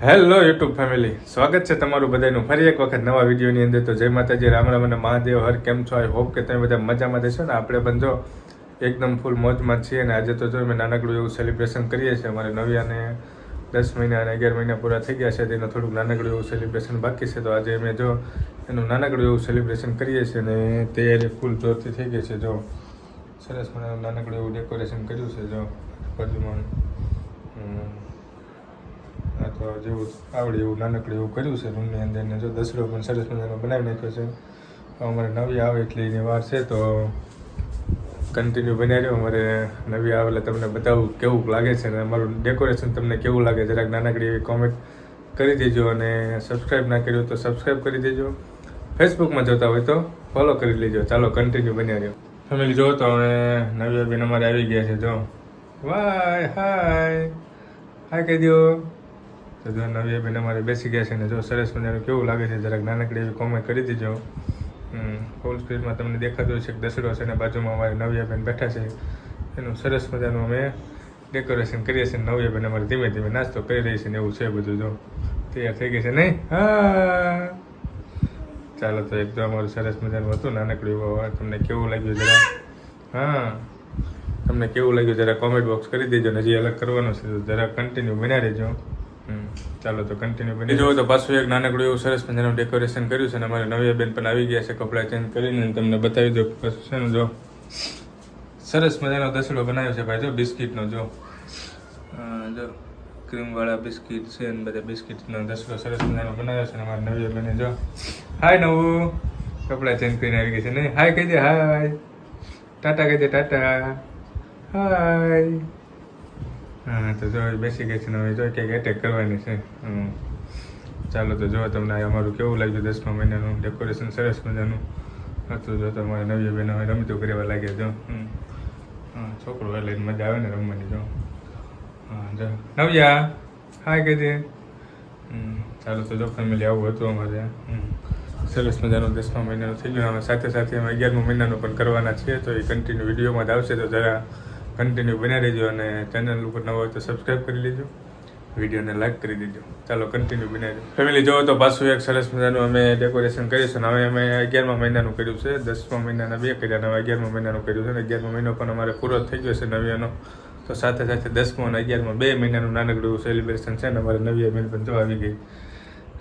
Hello YouTube family, સ્વાગત છે તમારું બધાનું ફરી એક વખત નવા વિડીયોની અંદર. તો જય માતાજી, રામ રામ અને મહાદેવ હર. કેમ છો? આઈ હોપ કે તમે બધા મજામાં દેશો ને. આપણે પણ જો એકદમ ફૂલ મોજમાં છીએ. અને આજે તો જો અમે નાનકડું એવું સેલિબ્રેશન કરીએ છીએ. અમારે નવિયાને 10 મહિના અને 11 મહિના પૂરા થઈ ગયા છે. તેનું થોડુંક નાનકડું એવું સેલિબ્રેશન બાકી છે. તો આજે અમે જો એનું નાનકડું એવું સેલિબ્રેશન કરીએ છીએ. અને તૈયારી ફૂલ જોરથી થઈ ગઈ છે. જો સરસ મને નાનકડું એવું ડેકોરેશન કર્યું છે. જો બાજુમાં તો જેવું આવડે એવું નાનકડું એવું કર્યું છે રૂમની અંદર. ને જો દસડો પણ સરસ મજાનો બનાવી નાખ્યો છે. અમારે નવી આવે એટલે એની વાર છે, તો કન્ટિન્યુ બનાવી રહ્યો. અમારે નવી આવે એટલે તમને બતાવું કેવું લાગે છે. અને અમારું ડેકોરેશન તમને કેવું લાગે જરાક નાનકડી એવી કોમેન્ટ કરી દેજો. અને સબસ્ક્રાઈબ ના કર્યું તો સબસ્ક્રાઈબ કરી દેજો. ફેસબુકમાં જોતા હોય તો ફોલો કરી લેજો. ચાલો કન્ટિન્યુ બન્યા રહ્યો. ફેમિલી જો તો હવે નવી બેન અમારે આવી ગયા છે. જો વાય હાય હાય કહી દો. તો જો નવી બેન અમારે બેસી ગયા છે. ને જો સરસ મજાનું કેવું લાગે છે જરાક નાનકડી એવી કોમેન્ટ કરી દીજો. ફૂલ સ્ક્રીનમાં તમને દેખાતું છે કે દસડો છે. ને બાજુમાં અમારે નવી બેન બેઠા છે. એનું સરસ મજાનું અમે ડેકોરેશન કરીએ છીએ. નવી બેન અમારે ધીમે ધીમે નાસ્તો કરી રહી છે ને એવું છે બધું. જો તૈયાર થઈ ગઈ છે નહીં? હા, ચાલો તો એક તો અમારું સરસ મજાનું હતું નાનકડું એવું. તમને કેવું લાગ્યું જરા? હા, તમને કેવું લાગ્યું જરા કોમેન્ટ બોક્સ કરી દેજો. ને હજી અલગ કરવાનું છે તો જરા કન્ટિન્યુ બનાવી દેજો. ચાલો તો કન્ટિન્યુ બની જો. તો પાછું એક નાનકડું એવું સરસ મજાનું ડેકોરેશન કર્યું છે. અને અમારે નવી બેન પણ આવી ગયા છે કપડાં ચેન્જ કરીને. તમને બતાવી દો છે ને. જો સરસ મજાનો દસડો બનાવ્યો છે ભાઈ. જો બિસ્કિટનો જો ક્રીમવાળા બિસ્કિટ છે ને બધા બિસ્કિટનો દસડો સરસ મજાનો બનાવ્યો છે. અને અમારે નવી બેને જો હાય નવું કપડાં ચેન્જ કરીને આવી ગઈ છે નહીં? હાય કહી દે, હાય ટાટા કહી દે, ટાટા હાય. હા, તો જો બેસી ગઈ છે ને હવે જો ક્યાંક એટેક કરવાની છે. ચાલો તો જો તમને અમારું કેવું લાગ્યું 10મા મહિનાનું ડેકોરેશન સરસ મજાનું હતું. જો તમારે નવી બેન હવે રમતું કરવા લાગ્યા. જો છોકરો લઈને મજા આવે ને રમવાની. જો હા જો નવ્યા હાય કહી દે. ચાલો તો જો ફેમિલી આવું હતું અમારે. સરસ મજાનું 10મા મહિનાનું થઈ ગયું. અમે સાથે સાથે અમે 11મા મહિનાનું પણ કરવાના છીએ. તો એ કન્ટિન્યુ વિડીયોમાં જ આવશે. તો જરા કન્ટિન્યુ બન્યા રહેજો. અને ચેનલ ઉપર નવા હોય તો સબસ્ક્રાઈબ કરી લેજો. વિડીયોને લાઈક કરી દેજો. ચાલો કન્ટિન્યુ બનાવી દો. ફેમિલી જોવો તો પાછું એક સરસ મજાનું અમે ડેકોરેશન કરીશું. હવે અમે 11મા મહિનાનું કર્યું છે. 10મા મહિનાના 2 કર્યા. હવે 11મા મહિનાનું કર્યું છે. અને 11મો મહિનો પણ અમારે પૂરો થઈ ગયો છે નવિયાનો. તો સાથે સાથે 10મો અને 11મા 2 મહિનાનું નાનકડું સેલિબ્રેશન છે. ને અમારે નવી બેન પણ જો આવી ગઈ.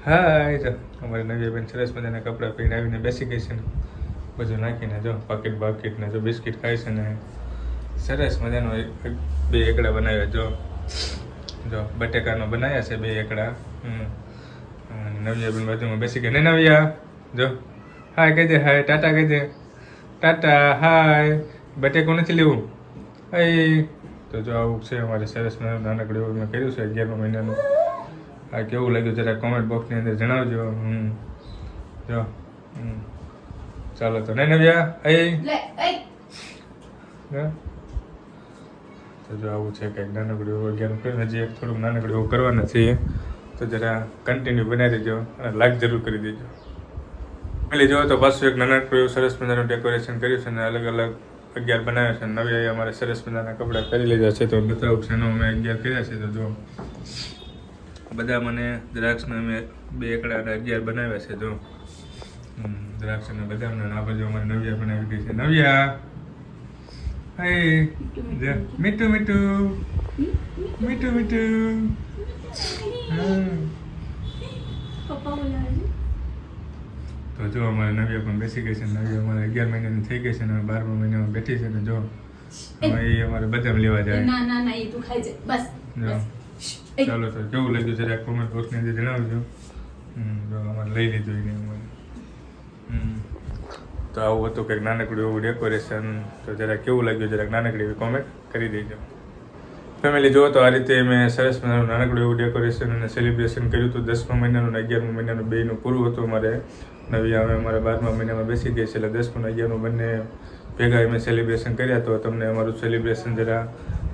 હાય જો અમારી નવી બેન સરસ મજાના કપડાં પહેરીને આવીને બેસી ગઈ છે. ને બધું નાખીને જો પાકીટ બાકીટને જો બિસ્કિટ ખાય છે. ને સરસ મજાનો 2 એકડા બનાવ્યા. જો બટેકાનો બનાવ્યા છે 2 એકડા. નવિયા બેન બાજુમાં બેસી ગયા. ને નવિયા જો હાય કહી દે, હાય ટાટા કહી દે, ટાટા હાય. બટેકો નથી લેવું? હાય. તો જો આવું છે અમારે સરસ મજાનું નાનકડું એવું મેં કર્યું છે 11મા મહિનાનું. આ કેવું લાગ્યું જરા કોમેન્ટ બોક્સની અંદર જણાવજો. જો ચાલો તો નહીં નવ્યા તો જો આવું છે કંઈક નાનકડું એવું 11 હજી એક થોડુંક નાનકડું એવું કરવાના છીએ. તો જરા કન્ટિન્યુ બનાવી દેજો અને લાઈક જરૂર કરી દેજો. પેલી જો તો પાછું એક નાનકડું એવું સરસ મજાનું ડેકોરેશન કર્યું છે. અને અલગ અલગ 11 બનાવ્યા છે. નવી અમારે સરસ મજાના કપડાં પહેરી લીધા છે. તો બતાવું છે એનો અમે 11 કર્યા છે. તો જો બધા મને દ્રાક્ષના અમે 2 એકડા અને 11 બનાવ્યા છે. જો દ્રાક્ષ અને બદામને આ બાજુ અમારે નવિયા બનાવી ગઈ છે. નવિયા હાય મીઠું મીઠું મીઠું મીઠું. તો જો અમારે નવિયા પણ બેસી ગઈ છે. નવિયા અમારે 11 મહિનાની થઈ ગઈ છે. અને 12મા મહિનામાં બેઠી છે. ને જો હવે એ અમારે બદામ લેવા જાય. ના એ તું ખાઈ જાય બસ. ચાલો તો કેવું લાગ્યું જરા કોમેન્ટ બોક્સની અંદર જણાવજો. જો અમારે લઈ લીધું એને અમારે. તો આવું હતું કંઈક નાનકડું એવું ડેકોરેશન. તો જરા કેવું લાગ્યું જરાક નાનકડી એવી કોમેન્ટ કરી દેજો. ફેમિલી જુઓ તો આ રીતે મેં સરસ મજાનું નાનકડું એવું ડેકોરેશન અને સેલિબ્રેશન કર્યું હતું. 10મા મહિનાનું અને 11મા મહિનાનું બેયનું પૂરું હતું અમારે. નવી હવે અમારે 12મા મહિનામાં બેસી ગઈ છે. એટલે 10મું અને 11મું બંને ભેગા અમે સેલિબ્રેશન કર્યા. તો તમને અમારું સેલિબ્રેશન જરા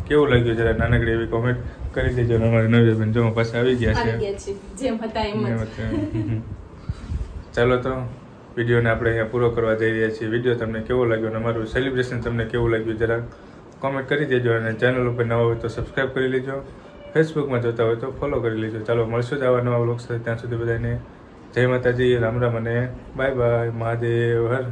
કેવું લાગ્યું જરા નાનકડી એવી કોમેન્ટ કરી દેજો. અને અમારી નવી બેન જો પાસે આવી ગયા છે. જેમ હતા એમ જ. ચાલો તો વિડીયોને આપણે અહીંયા પૂરો કરવા જઈ રહ્યા છીએ. વિડીયો તમને કેવો લાગ્યો અને અમારું સેલિબ્રેશન તમને કેવું લાગ્યું જરા કોમેન્ટ કરી દેજો. અને ચેનલ ઉપર નવા હોય તો સબસ્ક્રાઈબ કરી લેજો. ફેસબુકમાં જોતા હોય તો ફોલો કરી લેજો. ચાલો મળશું જ આવા નવા વ્લોગ સાથે. ત્યાં સુધી બધાને જય માતાજી, રામ રામ અને બાય બાય, મહાદેવ હર.